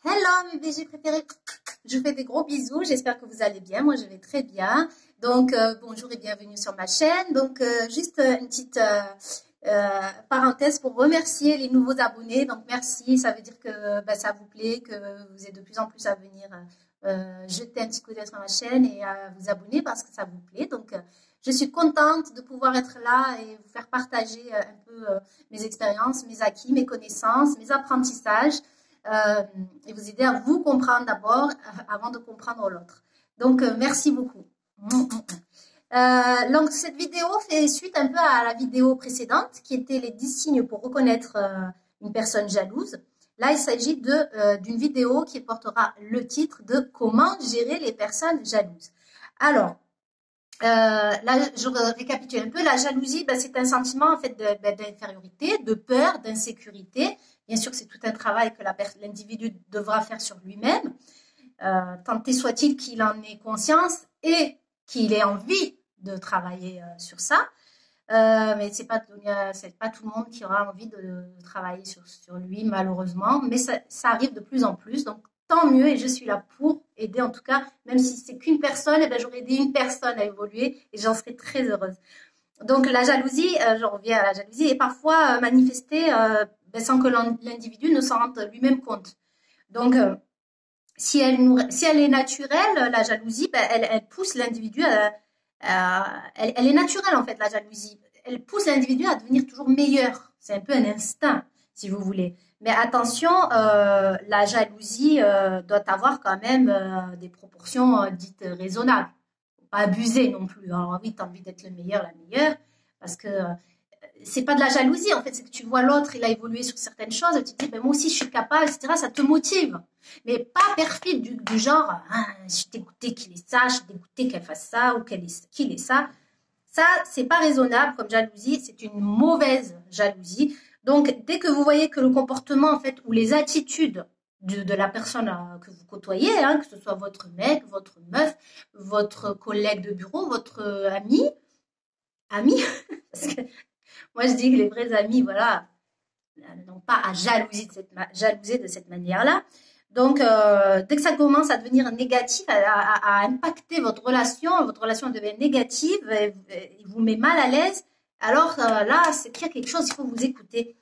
Hello mes BG préférés, je vous fais des gros bisous, j'espère que vous allez bien, moi je vais très bien. Donc bonjour et bienvenue sur ma chaîne. Donc juste une petite parenthèse pour remercier les nouveaux abonnés. Donc merci, ça veut dire que ça vous plaît, que vous êtes de plus en plus à venir jeter un petit coup d'œil sur ma chaîne et à vous abonner parce que ça vous plaît. Donc je suis contente de pouvoir être là et vous faire partager un peu mes expériences, mes acquis, mes connaissances, mes apprentissages. Et vous aider à vous comprendre d'abord avant de comprendre l'autre. Donc, merci beaucoup. Donc, cette vidéo fait suite un peu à la vidéo précédente qui était les 10 signes pour reconnaître une personne jalouse. Là, il s'agit d'une vidéo qui portera le titre de Comment gérer les personnes jalouses. Alors, là, je récapitule un peu. La jalousie, c'est un sentiment en fait d'infériorité, de peur, d'insécurité. Bien sûr, c'est tout un travail que l'individu devra faire sur lui-même. Tant et soit-il qu'il en ait conscience et qu'il ait envie de travailler sur ça. Mais c'est pas tout le monde qui aura envie de travailler sur lui, malheureusement. Mais ça arrive de plus en plus. Donc, tant mieux, et je suis là pour aider, en tout cas, même si c'est qu'une personne, j'aurais aidé une personne à évoluer et j'en serais très heureuse. Donc la jalousie, je reviens à la jalousie, est parfois manifestée sans que l'individu ne s'en rende lui-même compte. Donc si elle est naturelle, la jalousie, elle pousse l'individu elle est naturelle en fait, la jalousie. Elle pousse l'individu à devenir toujours meilleur. C'est un peu un instinct, si vous voulez. Mais attention, la jalousie doit avoir quand même des proportions dites raisonnables. Faut pas abuser non plus. Alors oui, tu as envie d'être le meilleur, la meilleure, parce que c'est pas de la jalousie, en fait, c'est que tu vois l'autre, il a évolué sur certaines choses, et tu te dis, moi aussi je suis capable, etc. Ça te motive. Mais pas perfide du genre, je suis dégoûtée qu'il ait ça, je suis dégoûtée qu'elle fasse ça, ou qu'il ait ça. Ça, c'est pas raisonnable comme jalousie, c'est une mauvaise jalousie. Donc, dès que vous voyez que le comportement, en fait, ou les attitudes de la personne que vous côtoyez, que ce soit votre mec, votre meuf, votre collègue de bureau, votre ami, parce que moi je dis que les vrais amis, voilà, n'ont pas à jalouser de cette manière-là. Donc, dès que ça commence à devenir négatif, à impacter votre relation devient négative, il vous met mal à l'aise, alors là, c'est qu'il y a quelque chose, il faut vous écouter.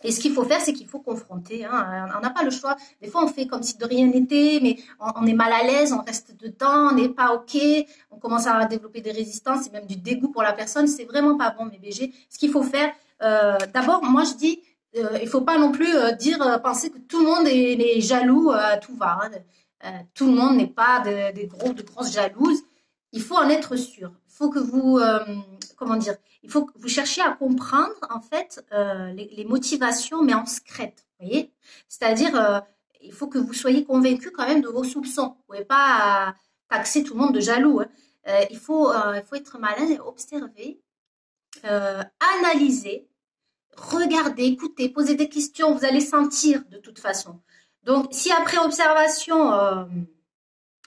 Et ce qu'il faut faire, c'est qu'il faut confronter. On n'a pas le choix. Des fois, on fait comme si de rien n'était, mais on est mal à l'aise, on reste dedans, on n'est pas OK. On commence à développer des résistances et même du dégoût pour la personne. C'est vraiment pas bon, mes BG. Ce qu'il faut faire, d'abord, moi, je dis, il faut pas non plus penser que tout le monde est jaloux à tout va. Tout le monde n'est pas de grosses jalouses. Il faut en être sûr. Il faut que vous, comment dire, il faut que vous cherchiez à comprendre en fait les motivations, mais en secrète, vous voyez. C'est-à-dire, il faut que vous soyez convaincu quand même de vos soupçons. Vous ne pouvez pas taxer tout le monde de jaloux. Il faut être malin et observer, analyser, regarder, écouter, poser des questions. Vous allez sentir de toute façon. Donc, si après observation,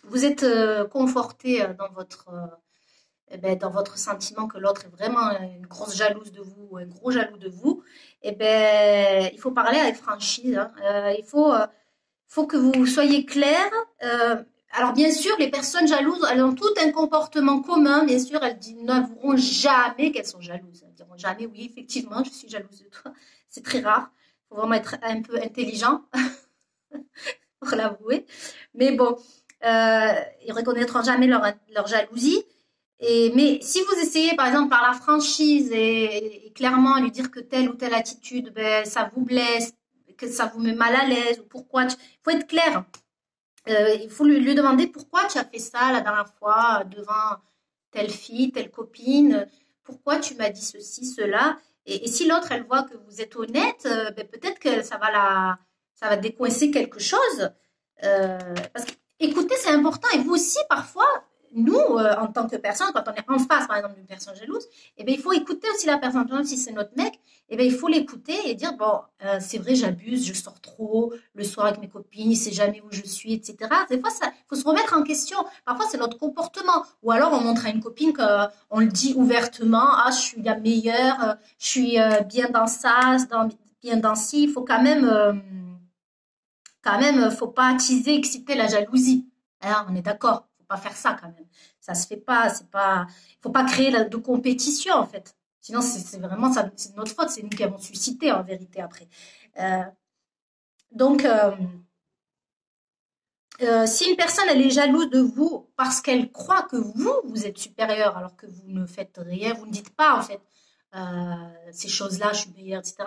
vous êtes conforté dans votre sentiment que l'autre est vraiment une grosse jalouse de vous ou un gros jaloux de vous, il faut parler avec franchise. Il faut que vous soyez clair. Alors bien sûr, les personnes jalouses, elles ont tout un comportement commun. Bien sûr, elles n'avoueront jamais qu'elles sont jalouses. Elles diront jamais, oui, effectivement, je suis jalouse de toi. C'est très rare. Il faut vraiment être un peu intelligent pour l'avouer. Mais bon, ils reconnaîtront jamais leur jalousie. Mais si vous essayez, par exemple, par la franchise et clairement lui dire que telle ou telle attitude, ça vous blesse, que ça vous met mal à l'aise, ou pourquoi, il faut être clair. Il faut lui demander pourquoi tu as fait ça la dernière fois devant telle fille, telle copine, pourquoi tu m'as dit ceci, cela. Et si l'autre, elle voit que vous êtes honnête, peut-être que ça va décoincer quelque chose. Parce que écouter, c'est important. Et vous aussi, parfois, nous, en tant que personne, quand on est en face, par exemple, d'une personne jalouse, il faut écouter aussi la personne. Par exemple, si c'est notre mec, il faut l'écouter et dire, bon, c'est vrai, j'abuse, je sors trop le soir avec mes copines, il sait jamais où je suis, etc. Des fois, il faut se remettre en question. Parfois, c'est notre comportement. Ou alors, on montre à une copine qu'on le dit ouvertement, je suis la meilleure, je suis bien dans ça, bien dans ci. Il faut quand même Quand même, faut pas attiser, exciter la jalousie. Hein, on est d'accord, faut pas faire ça quand même. Ça se fait pas, c'est pas, faut pas créer de compétition en fait. Sinon, c'est vraiment ça, c'est notre faute, c'est nous qui avons suscité en vérité après. Euh, donc, si une personne elle est jalouse de vous parce qu'elle croit que vous êtes supérieur alors que vous ne faites rien, vous ne dites pas en fait ces choses-là, je suis meilleure, etc.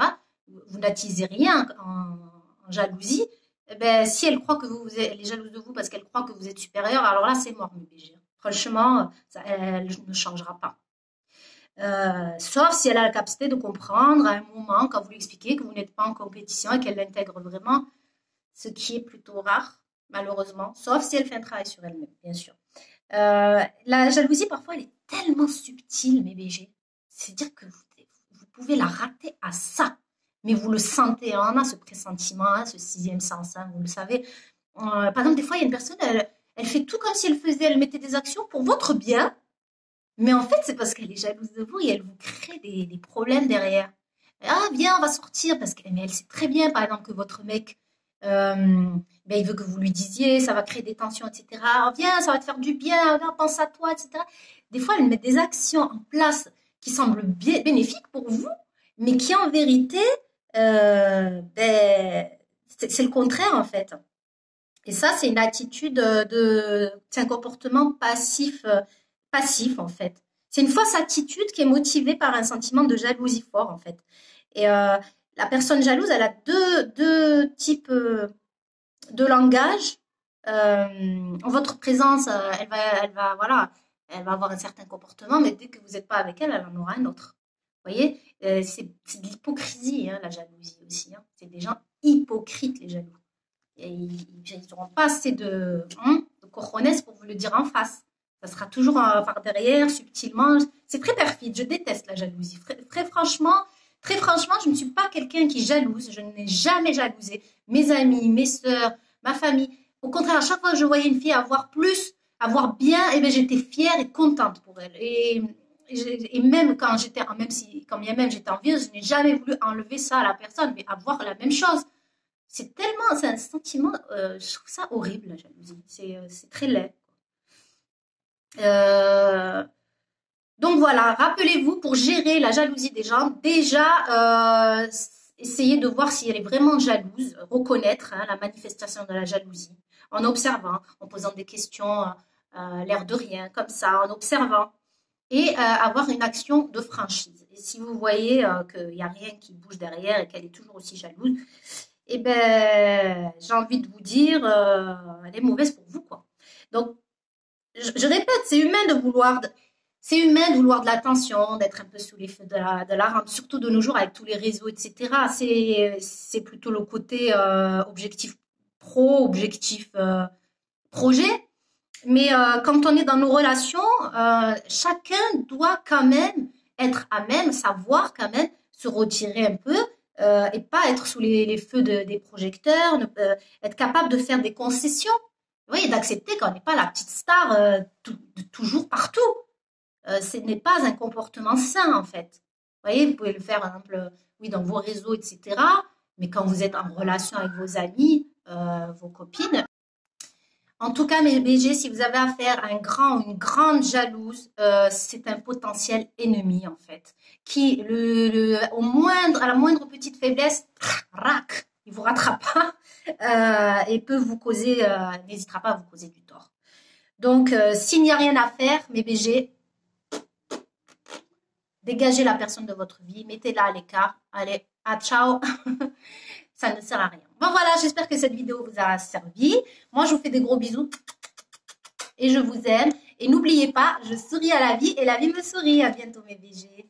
Vous n'attisez rien en jalousie. Eh ben, si elle croit que elle est jalouse de vous parce qu'elle croit que vous êtes supérieur, alors là c'est mort, mes BG. Franchement, ça, elle ne changera pas. Sauf si elle a la capacité de comprendre à un moment, quand vous lui expliquez que vous n'êtes pas en compétition et qu'elle l'intègre vraiment, ce qui est plutôt rare, malheureusement, sauf si elle fait un travail sur elle-même, bien sûr. La jalousie, parfois, elle est tellement subtile, mes BG. C'est-à-dire que vous pouvez la rater à ça, mais vous le sentez, hein, on a ce pressentiment, hein, ce sixième sens, hein, vous le savez. Par exemple, des fois, il y a une personne, elle fait tout comme si elle mettait des actions pour votre bien, mais en fait, c'est parce qu'elle est jalouse de vous et elle vous crée des problèmes derrière. Ah, viens, on va sortir, parce qu'elle elle sait très bien, par exemple, que votre mec, ben, il veut que vous lui disiez, ça va créer des tensions, etc. Ah, viens, ça va te faire du bien, viens, pense à toi, etc. Des fois, elle met des actions en place qui semblent bénéfiques pour vous, mais qui en vérité, ben, c'est le contraire en fait. Et ça, c'est une attitude c'est un comportement passif en fait. C'est une fausse attitude qui est motivée par un sentiment de jalousie fort en fait. Et la personne jalouse, elle a deux types de langage. En votre présence, voilà, elle va avoir un certain comportement, mais dès que vous n'êtes pas avec elle, elle en aura un autre. Vous voyez, c'est de l'hypocrisie, hein, la jalousie aussi. Hein. C'est des gens hypocrites, les jaloux. Et ils n'auront pas assez de cojones pour vous le dire en face. Ça sera toujours par derrière, subtilement. C'est très perfide. Je déteste la jalousie. Très franchement, je ne suis pas quelqu'un qui jalouse. Je n'ai jamais jalousé mes amis, mes sœurs, ma famille. Au contraire, à chaque fois que je voyais une fille avoir plus, avoir bien, eh bien, j'étais fière et contente pour elle. Et même quand quand bien même j'étais envieuse, je n'ai jamais voulu enlever ça à la personne, mais avoir la même chose. C'est un sentiment, je trouve ça horrible, la jalousie. C'est très laid. Donc voilà, rappelez-vous, pour gérer la jalousie des gens, déjà, essayez de voir si elle est vraiment jalouse, reconnaître hein, la manifestation de la jalousie, en observant, en posant des questions, l'air de rien, comme ça, en observant, et avoir une action de franchise. Et si vous voyez qu'il n'y a rien qui bouge derrière et qu'elle est toujours aussi jalouse, eh ben, j'ai envie de vous dire, elle est mauvaise pour vous, quoi. Donc, je répète, c'est humain de vouloir de l'attention, d'être un peu sous les feux de la rampe, surtout de nos jours avec tous les réseaux, etc. C'est plutôt le côté objectif pro, objectif projet. Mais quand on est dans nos relations, chacun doit quand même être à même, savoir quand même se retirer un peu et pas être sous les feux des projecteurs, être capable de faire des concessions. Oui, d'accepter qu'on n'est pas la petite star toujours partout. Ce n'est pas un comportement sain, en fait. Vous voyez, vous pouvez le faire, par exemple, oui, dans vos réseaux, etc. Mais quand vous êtes en relation avec vos amis, vos copines. En tout cas, mes BG, si vous avez affaire à un grand ou une grande jalouse, c'est un potentiel ennemi, en fait. Qui, à la moindre petite faiblesse, rac, il vous rattrapera et peut vous causer, n'hésitera pas à vous causer du tort. Donc, s'il n'y a rien à faire, mes BG, dégagez la personne de votre vie, mettez-la à l'écart. Allez, à ciao. Ça ne sert à rien. Bon voilà, j'espère que cette vidéo vous a servi. Moi, je vous fais des gros bisous et je vous aime. Et n'oubliez pas, je souris à la vie et la vie me sourit. À bientôt mes BG.